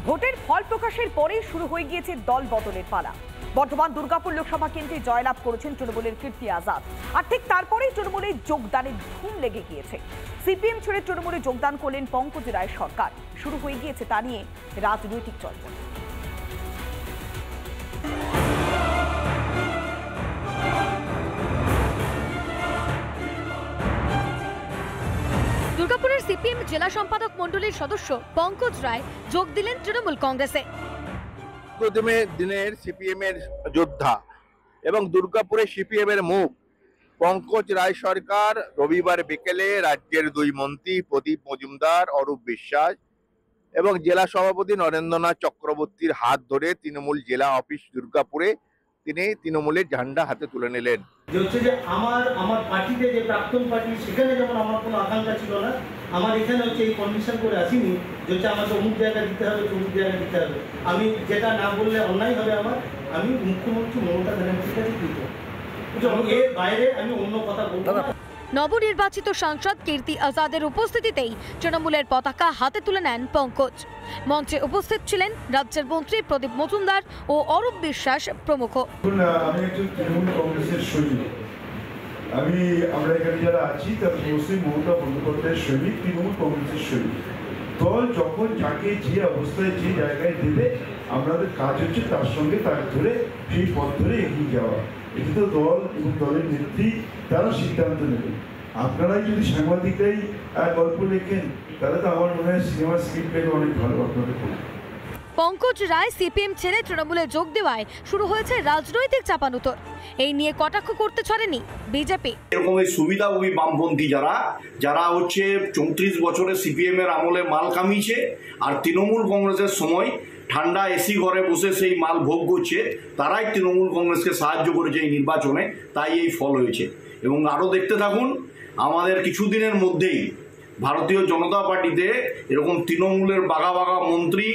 ভোটের ফল প্রকাশের পরেই শুরু হয়ে গিয়েছে দল বদলের পালা। বর্ধমান দুর্গাপুর লোকসভা কেন্দ্রে জয়লাভ করেছেন তৃণমূলের কীর্তি আজাদ, আর ঠিক তারপরেই তৃণমূলে যোগদানের ধুম লেগে গিয়েছে। সিপিএম ছেড়ে তৃণমূলে যোগদান করলেন পঙ্কজ রায়ের সরকার। শুরু হয়ে গিয়েছে তা নিয়ে রাজনৈতিক চর্চা। দুর্গাপুরের সিপিএম জেলা সম্পাদক মণ্ডলীর সদস্য পঙ্কজ রায় যোগ দিলেন তৃণমূল কংগ্রেসে। দিনের সিপিএম এর যোদ্ধা এবং দুর্গাপুরে সিপিএম এর মুখ পঙ্কজ রায় সরকার রবিবার বিকেলে রাজ্যের দুই মন্ত্রী প্রদীপ মজুমদার, অরূপ বিশ্বাস এবং জেলা সভাপতি নরেন্দ্রনাথ চক্রবর্তীর হাত ধরে তৃণমূল জেলা অফিস দুর্গাপুরে তিনি তৃণমূলের ঝান্ডা হাতে তুলে নিলেন। আমার পার্টিতে যে প্রাক্তন পার্টি, সেখানে যেমন আমার কোনো আকাঙ্ক্ষা ছিল না, আমার এখানে হচ্ছে এই কন্ডিশন করে আসিনি যে আমাকে অমুক জায়গা দিতে হবে, অমুক জায়গা দিতে হবে। আমি যেটা না বললে অন্যায় হবে আমার, আমি মুখ্যমন্ত্রী মমতা ব্যানার্জির কাছে দিত, এর বাইরে আমি অন্য কথা বলবো না। নবনির্বাচিত সাংসদ কীর্তি আজাদের উপস্থিতিতেই তৃণমূলের পতাকা হাতে তুলে নেন পঙ্কজ। মঞ্চে উপস্থিত ছিলেন রাজ্যের মন্ত্রী প্রদীপ মজুমদার ও অরূপ বিশ্বাস প্রমুখ। আমি একজন তৃণমূল কংগ্রেসের সৈনিক। আমরা এখানে যারা আছি তার অবশ্যই মমতা বন্দ্যোপাধ্যায়ের সৈনিক, তৃণমূল কংগ্রেসের সৈনিক। দল যখন যাকে যে অবস্থায় যে জায়গায় দেবে, আমাদের কাজ হচ্ছে তার সঙ্গে তার ধরে সেই পথ ধরে এগিয়ে যাওয়া। এটা তো দল এবং দলের নেত্রী তারা সিদ্ধান্ত নেবে। আপনারাই যদি সাংবাদিকরাই গল্প লেখেন, তাহলে তো আমার মনে হয় সিনেমার স্ক্রিপ্ট পেলে অনেক ভালো আপনাদের করবে। পঙ্কজ রায় সিপিএম ছেড়ে তৃণমূলে যোগ দেওয়ায় শুরু হয়েছে রাজনৈতিক চাপানুতর। এই নিয়ে কটাক্ষ করতে ছাড়েনি বিজেপি। এরকম এই সুবিধাভোগী বামপন্থী যারা হচ্ছে 34 বছরে সিপিএম এর আমলে মাল কামিয়েছে, আর তৃণমূল কংগ্রেসের সময় ঠান্ডা এসি ঘরে বসে সেই মাল ভোগ করছে, তারাই তৃণমূল কংগ্রেসকে সাহায্য করেছে এই নির্বাচনে, তাই এই ফল হয়েছে। এবং আরও দেখতে থাকুন, আমাদের কিছুদিনের মধ্যেই ভারতীয় জনতা পার্টিতে এরকম তৃণমূলের বাঘা বাঘা মন্ত্রী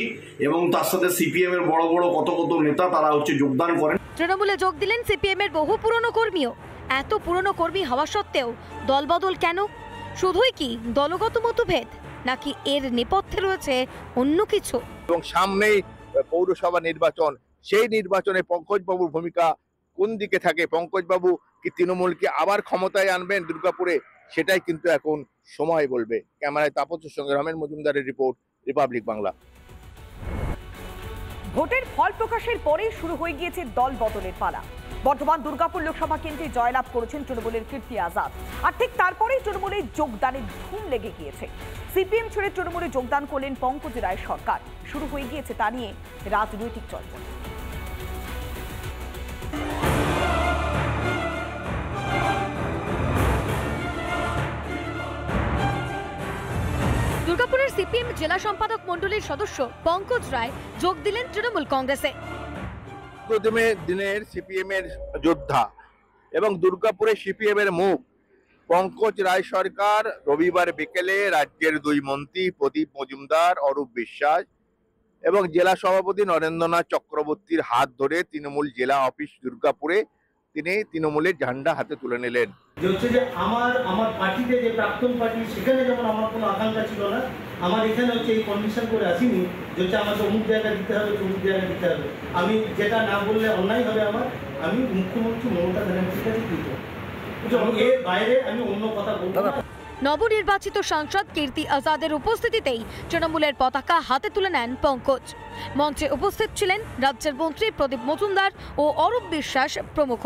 এবং তার সাথে সিপিএম এর বড় বড় কত নেতা তারা হচ্ছে যোগদান করেন। তৃণমূলে যোগ দিলেন সিপিএম এর বহু পুরনো কর্মীও। এত পুরনো কর্মী হওয়া সত্ত্বেও দলবদল কেন? শুধুই কি দলগত মতভেদ, নাকি এর নেপথ্যে রয়েছে অন্য কিছু? এবং সামনেই পৌরসভা নির্বাচন, সেই নির্বাচনে পঙ্কজবাবুর ভূমিকা কোন দিকে থাকে? পঙ্কজবাবু কি তৃণমূলকে আবার ক্ষমতায় আনবেন দুর্গাপুরে? সেটাই কিন্তু এখন সময় বলবে। ক্যামেরায় তাপসের সঙ্গে রমেন মজুমদারের রিপোর্ট, রিপাবলিক বাংলা। ভোটের ফল প্রকাশের পরেই শুরু হয়ে গিয়েছে দল বদলের পালা। বর্ধমান দুর্গাপুর লোকসভা কেন্দ্রে জয়লাভ করেছেন তৃণমূলের কীর্তি আজাদ, আর ঠিক তারপরেই তৃণমূলে যোগদানের ধুম লেগে গিয়েছে। সিপিএম ছেড়ে তৃণমূলে যোগদান করলেন পঙ্কজ রায়ের সরকার। শুরু হয়ে গিয়েছে তা নিয়ে রাজনৈতিক চর্চা। দুর্গাপুরের সিপিএম জেলা সম্পাদক মণ্ডলীর সদস্য পঙ্কজ রায় যোগ দিলেন তৃণমূল কংগ্রেসে। দিনের সিপিএম এর যোদ্ধা এবং দুর্গাপুরে সিপিএম এর মুখ পঙ্কজ রায় সরকার রবিবার বিকেলে রাজ্যের দুই মন্ত্রী প্রদীপ মজুমদার, অরূপ বিশ্বাস এবং জেলা সভাপতি নরেন্দ্রনাথ চক্রবর্তীর হাত ধরে তৃণমূল জেলা অফিস দুর্গাপুরে তিনি তৃণমূলের ঝান্ডা হাতে তুলে নিলেন। আমার পার্টিতে যে প্রাক্তন পার্টি, সেখানে যেমন আমার কোনো আকাঙ্ক্ষা ছিল না, আমার এখানে হচ্ছে এই কন্ডিশন করে আসিনি যে আমাকে অমুক জায়গা দিতে হবে, অমুক জায়গা দিতে হবে। আমি যেটা না বললে অন্যায় হবে আমার, আমি মুখ্যমন্ত্রী মমতা ব্যানার্জির কাছে দিত, এর বাইরে আমি অন্য কথা বলবো না। নবনির্বাচিত সাংসদ কীর্তি আজাদের উপস্থিতিতেই তৃণমূলের পতাকা হাতে তুলে নেন পঙ্কজ। মঞ্চে উপস্থিত ছিলেন রাজ্যের মন্ত্রী প্রদীপ মজুমদার ও অরূপ বিশ্বাস প্রমুখ।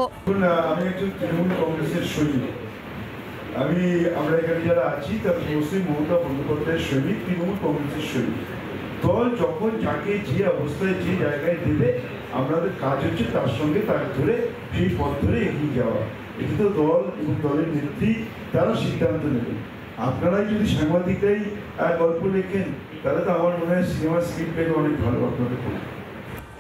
আমি একজন তৃণমূল কংগ্রেসের সৈনিক। আমরা এখানে যারা আছি তার অবশ্যই মমতা বন্দ্যোপাধ্যায়ের সৈনিক, তৃণমূল কংগ্রেসের সৈনিক। দল যখন যাকে যে অবস্থায় যে জায়গায় দেবে, আমাদের কাজ হচ্ছে তার সঙ্গে তার ধরে সেই পথ ধরে এগিয়ে যাওয়া। এটা তো দল এবং দলের নেত্রী তারা সিদ্ধান্ত নেবে। আপনারাই যদি সাংবাদিকরাই গল্প লেখেন, তাহলে তো আমার মনে হয় সিনেমার স্ক্রিপ্ট পেলে অনেক ভালো আপনাদের করবে।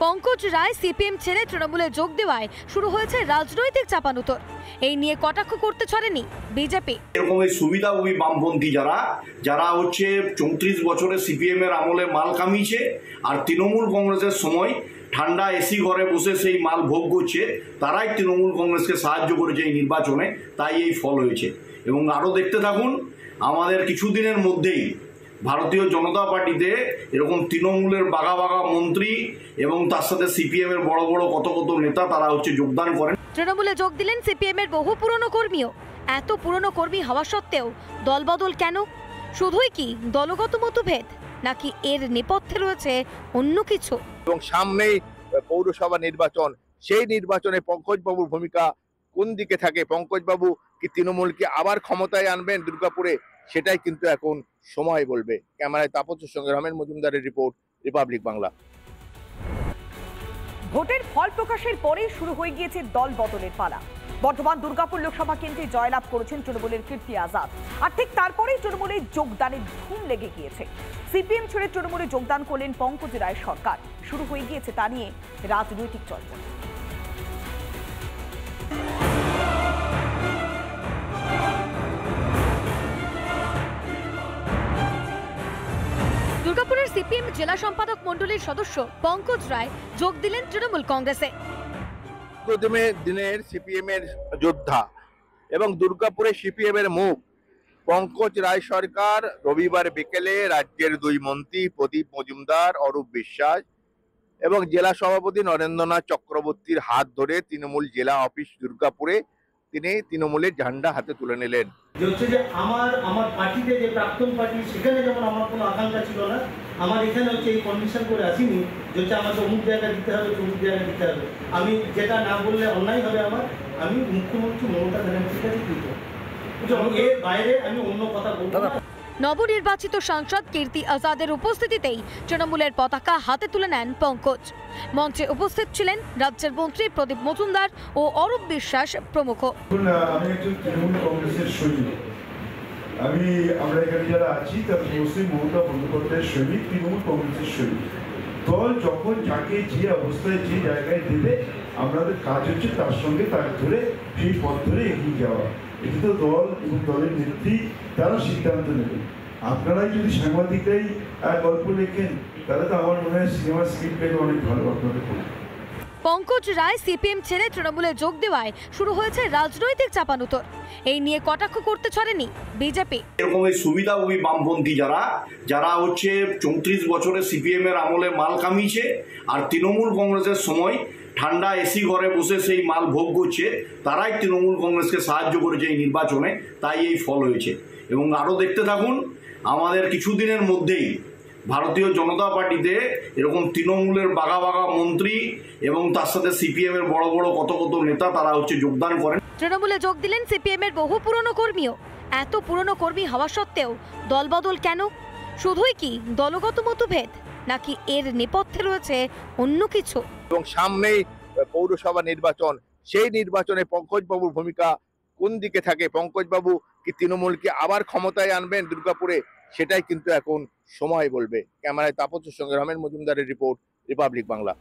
পঙ্কজ রায় সিপিএম ছেড়ে তৃণমূলে যোগ দেওয়ায় শুরু হয়েছে রাজনৈতিক চাপানুতর। এই নিয়ে কটাক্ষ করতে ছাড়েনি বিজেপি। এরকম এই সুবিধাভোগী বামপন্থী যারা হচ্ছে 34 বছরে সিপিএম এর আমলে মাল কামিয়েছে, আর তৃণমূল কংগ্রেসের সময় ঠান্ডা এসি ঘরে বসে সেই মাল ভোগ করছে, তারাই তৃণমূল কংগ্রেসকে সাহায্য করেছে এই নির্বাচনে, তাই এই ফল হয়েছে। এবং আরও দেখতে থাকুন, আমাদের কিছুদিনের মধ্যেই ভারতীয় জনতা পার্টিতে এরকম তৃণমূলের বাঘা বাঘা মন্ত্রী এবং তার সাথে সিপিএম এর বড় বড় কত কত নেতা তারা যোগদান করেন। তৃণমূলে যোগ দিলেন সিপিএম এর বহু পুরনো কর্মীও। এত পুরনো কর্মী হওয়া সত্ত্বেও দলবদল কেন? শুধুই কি দলগত মতভেদ, নাকি এর নেপথ্যে রয়েছে অন্য কিছু? এবং সামনেই পৌরসভা নির্বাচন, সেই নির্বাচনে পঙ্কজবাবুর ভূমিকা কোন দিকে থাকে? পঙ্কজবাবু কি তৃণমূলকে আবার ক্ষমতায় আনবেন দুর্গাপুরে? সেটাই কিন্তু এখন সময় বলবে। ক্যামেরায় তাপসের সঙ্গে রমেন মজুমদারের রিপোর্ট, রিপাবলিক বাংলা। ভোটের ফল প্রকাশের পরেই শুরু হয়ে গিয়েছে দল বদলের পালা। বর্ধমান দুর্গাপুর লোকসভা কেন্দ্রে জয়লাভ করেছেন তৃণমূলের কীর্তি আজাদ, আর ঠিক তারপরেই তৃণমূলে যোগদানের ধুম লেগে গিয়েছে। সিপিএম ছেড়ে তৃণমূলে যোগদান করলেন পঙ্কজ রায় সরকার। শুরু হয়ে গিয়েছে তা নিয়ে রাজনৈতিক চর্চা। দুর্গাপুরের সিপিএম জেলা সম্পাদক মণ্ডলীর সদস্য পঙ্কজ রায় যোগ দিলেন তৃণমূল কংগ্রেসে। দিনের সিপিএম এর যোদ্ধা এবং দুর্গাপুরে সিপিএম এর মুখ পঙ্কজ রায় সরকার রবিবার বিকেলে রাজ্যের দুই মন্ত্রী প্রদীপ মজুমদার, অরূপ বিশ্বাস এবং জেলা সভাপতি নরেন্দ্রনাথ চক্রবর্তীর হাত ধরে তৃণমূল জেলা অফিস দুর্গাপুরে তিনি তৃণমূলের ঝান্ডা হাতে তুলে নিলেন। যে আমার পার্টিতে যে প্রাক্তন পার্টি, সেখানে যেমন আমার কোনো আকাঙ্ক্ষা ছিল না, আমার এখানে এই কন্ডিশন করে আসিনি যে আমাকে অমুক জায়গা দিতে হবে, অমুক জায়গা দিতে হবে। আমি যেটা না বললে অন্যায় হবে আমার, আমি মুখ্যমন্ত্রী মমতা ব্যানার্জির কাছে দিতে, এর বাইরে আমি অন্য কথা বলবো না। নবনির্বাচিত সাংসদ কীর্তি আজাদের উপস্থিতিতেই তৃণমূলের পতাকা হাতে তুলে নেন পঙ্কজ। মঞ্চে উপস্থিত ছিলেন রাজ্যের মন্ত্রী প্রদীপ মজুমদার ও অরূপ বিশ্বাস প্রমুখ। আমি একজন তৃণমূল কংগ্রেসের সৈনিক। আমরা এখানে যারা আছি তারা মুসলিম মমতা বন্দ্যোপাধ্যায়ের সৈনিক, তৃণমূল কংগ্রেসের সৈনিক। দল যখন যাকে যে অবস্থায় যে জায়গায় দেবে, আমাদের কাজ হচ্ছে তার সঙ্গে তার ধরে সেই পথ ধরে এগিয়ে যাওয়া। এটা তো দল এবং দলের নেত্রী তারা সিদ্ধান্ত নেবে। আপনারাই যদি সাংবাদিকরাই গল্প লেখেন, তাহলে তো আমার মনে হয় সিনেমার স্ক্রিপ্ট পেলে অনেক ভালো আপনাদের করবে। পঙ্কজ রায় সিপিএম ছেড়ে তৃণমূলে যোগ দেওয়ায় শুরু হয়েছে রাজনৈতিক চাপানুতর। এই নিয়ে কটাক্ষ করতে ছাড়েনি বিজেপি। এরকম এই সুবিধাভোগী বামপন্থী যারা 34 বছরে সিপিএম এর আমলে মাল কামিয়েছে আর তৃণমূল কংগ্রেসের সময় ঠান্ডা এসি ঘরে বসে সেই মাল ভোগ করছে, তারাই তৃণমূল কংগ্রেসকে সাহায্য করেছে এই নির্বাচনে, তাই এই ফল হয়েছে। এবং আরও দেখতে থাকুন, আমাদের কিছুদিনের মধ্যেই ভারতীয় জনতা পার্টিতে এরকম তৃণমূলের বাঘা বাঘা মন্ত্রী এবং তার সাথে সিপিএম এর বড় বড় কত কত নেতা তারা যোগদান করেন। তৃণমূলে যোগ দিলেন সিপিএম এর বহু পুরনো কর্মীও। এত পুরনো কর্মী হওয়া সত্ত্বেও দলবদল কেন? শুধুই কি দলগত মতভেদ, নাকি এর নেপথ্যে রয়েছে অন্য কিছু? এবং সামনেই পৌরসভা নির্বাচন, সেই নির্বাচনে পঙ্কজবাবুর ভূমিকা কোন দিকে থাকে? পঙ্কজবাবু কি তৃণমূলকে আবার ক্ষমতায় আনবেন দুর্গাপুরে? সেটাই কিন্তু এখন সময় বলবে। ক্যামেরায় তাপসের সঙ্গে রমেন মজুমদারের রিপোর্ট, রিপাবলিক বাংলা।